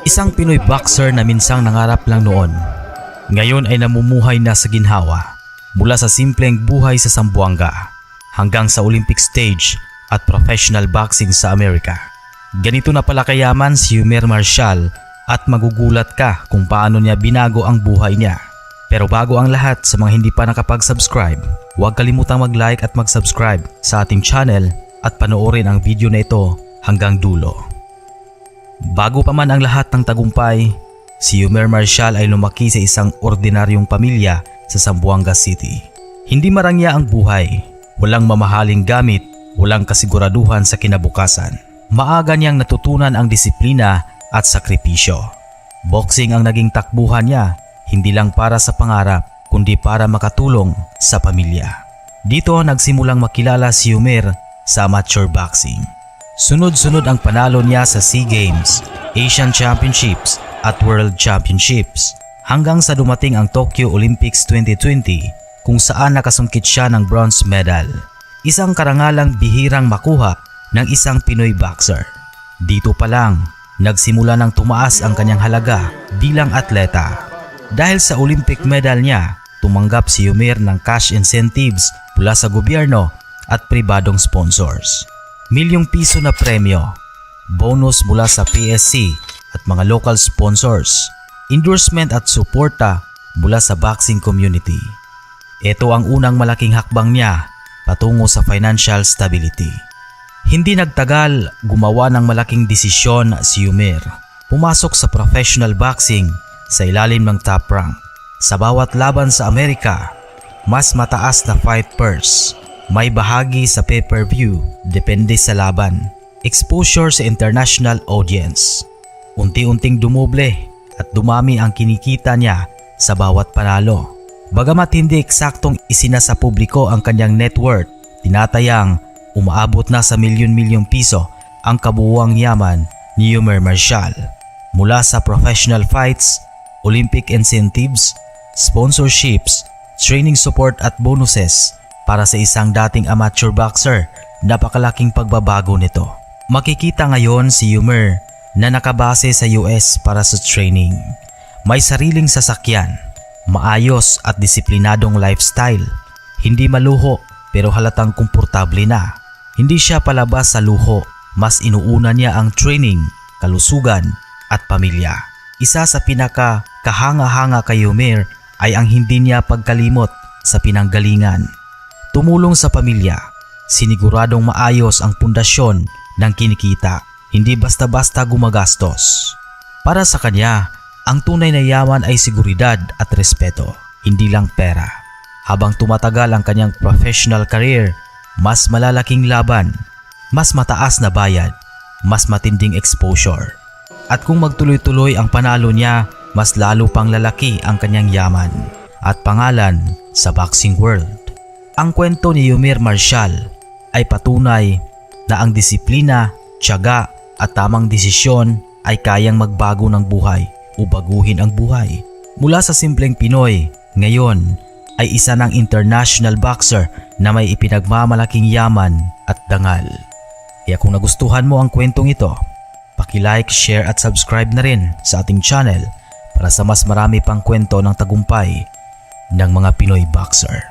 Isang Pinoy boxer na minsang nangarap lang noon. Ngayon ay namumuhay na sa ginhawa, mula sa simpleng buhay sa Zamboanga hanggang sa Olympic stage at professional boxing sa Amerika. Ganito na pala kayaman si Yumer Marcial at magugulat ka kung paano niya binago ang buhay niya. Pero bago ang lahat, sa mga hindi pa nakapag-subscribe, huwag kalimutang mag-like at mag-subscribe sa ating channel at panoorin ang video na ito hanggang dulo. Bago pa man ang lahat ng tagumpay, si Yumer Marcial ay lumaki sa isang ordinaryong pamilya sa Zamboanga City. Hindi marangya ang buhay, walang mamahaling gamit, walang kasiguraduhan sa kinabukasan. Maaga niyang natutunan ang disiplina at sakripisyo. Boxing ang naging takbuhan niya, hindi lang para sa pangarap, kundi para makatulong sa pamilya. Dito nagsimulang makilala si Yumer sa amateur boxing. Sunod-sunod ang panalo niya sa SEA Games, Asian Championships at World Championships hanggang sa dumating ang Tokyo Olympics 2020 kung saan nakasungkit siya ng bronze medal. Isang karangalang bihirang makuha ng isang Pinoy boxer. Dito pa lang, nagsimula ng tumaas ang kanyang halaga bilang atleta. Dahil sa Olympic medal niya, tumanggap si Yumer ng cash incentives mula sa gobyerno at pribadong sponsors. Milyong piso na premyo, bonus mula sa PSC at mga local sponsors, endorsement at suporta mula sa boxing community. Ito ang unang malaking hakbang niya patungo sa financial stability. Hindi nagtagal, gumawa ng malaking desisyon si Yumer. Pumasok sa professional boxing sa ilalim ng top rank. Sa bawat laban sa Amerika, mas mataas na fight purse. May bahagi sa pay-per-view, depende sa laban. Exposure sa international audience. Unti-unting dumoble at dumami ang kinikita niya sa bawat panalo. Bagamat hindi eksaktong isinasa publiko ang kanyang net worth, tinatayang umaabot na sa milyon-milyong piso ang kabuuang yaman ni Yumer Marcial. Mula sa professional fights, Olympic incentives, sponsorships, training support at bonuses. Para sa isang dating amateur boxer, napakalaking pagbabago nito. Makikita ngayon si Yumer na nakabase sa US para sa training. May sariling sasakyan, maayos at disiplinadong lifestyle. Hindi maluho pero halatang komportable na. Hindi siya palabas sa luho, mas inuuna niya ang training, kalusugan at pamilya. Isa sa pinaka kahanga-hanga kay Yumer ay ang hindi niya pagkalimot sa pinanggalingan. Tumulong sa pamilya, siniguradong maayos ang pundasyon ng kinikita, hindi basta-basta gumagastos. Para sa kanya, ang tunay na yaman ay seguridad at respeto, hindi lang pera. Habang tumatagal ang kanyang professional career, mas malalaking laban, mas mataas na bayad, mas matinding exposure. At kung magtuloy-tuloy ang panalo niya, mas lalo pang lalaki ang kanyang yaman at pangalan sa boxing world. Ang kwento ni Yumer Marcial ay patunay na ang disiplina, tiyaga at tamang desisyon ay kayang magbago ng buhay o baguhin ang buhay. Mula sa simpleng Pinoy, ngayon ay isa ng international boxer na may ipinagmamalaking yaman at dangal. Kaya kung nagustuhan mo ang kwentong ito, paki-like, share at subscribe na rin sa ating channel para sa mas marami pang kwento ng tagumpay ng mga Pinoy boxer.